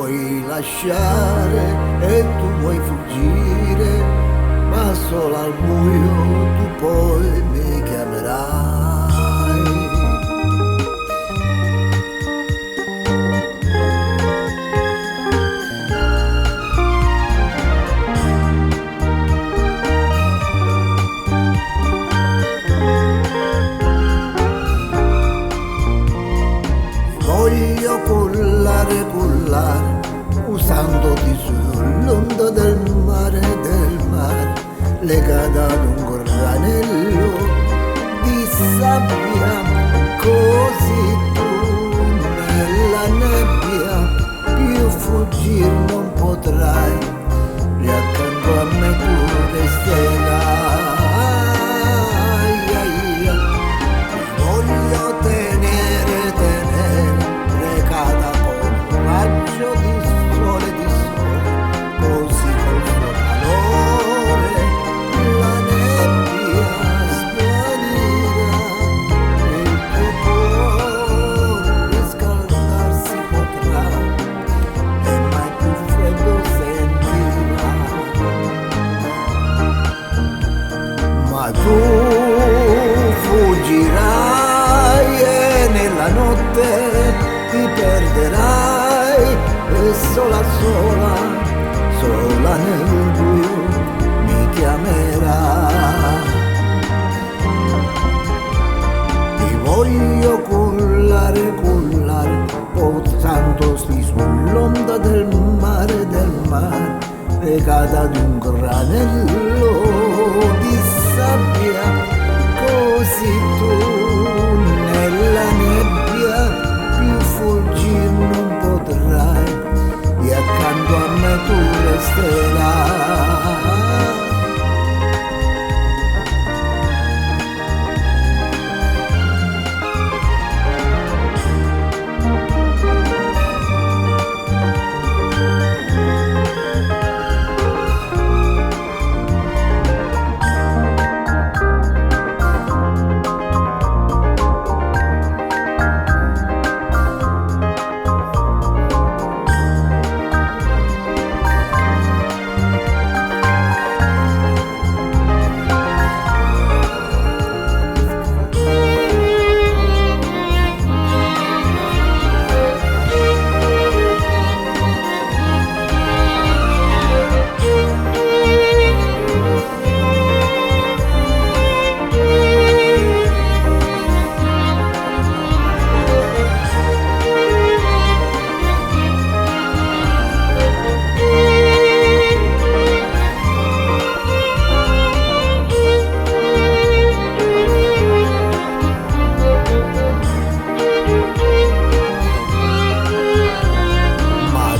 vuoi lasciare e tu vuoi fuggire, ma solo al buio tu poi mi chiamerai. Voglio cullare, usandoti sull'onda del mare, legata ad un granello di sabbia, così tu nella nebbia più fuggir non potrai, e accanto a me tu resterai. Voglio tenere, recata con un raggio di sole, così col suo calore la nebbia svanirà e il tuo cuore riscaldarsi potrà e mai più freddo sentirà. Ma tu fuggirai e nella notte ti perderai e sola nel buio mi chiamerai. Ti voglio cullare, posandosi sull'onda del mare, legata ad un granello di sabbia, così tu nella nebbia più fuggir non potrai, e accanto a me tu resterai.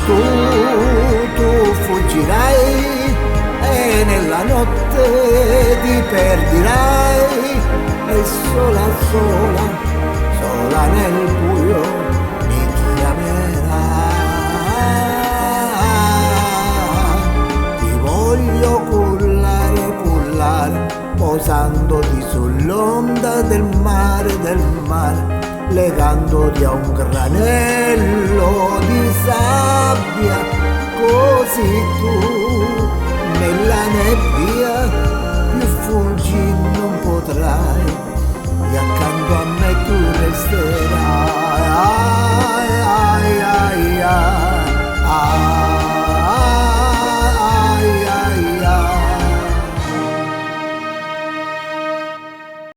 Tu fuggirai e nella notte ti perderai e sola nel buio mi chiamerai. Ti voglio cullare, posandoti sull'onda del mare, legandoti a un granello di sabbia, così tu nella nebbia più fuggir non potrai,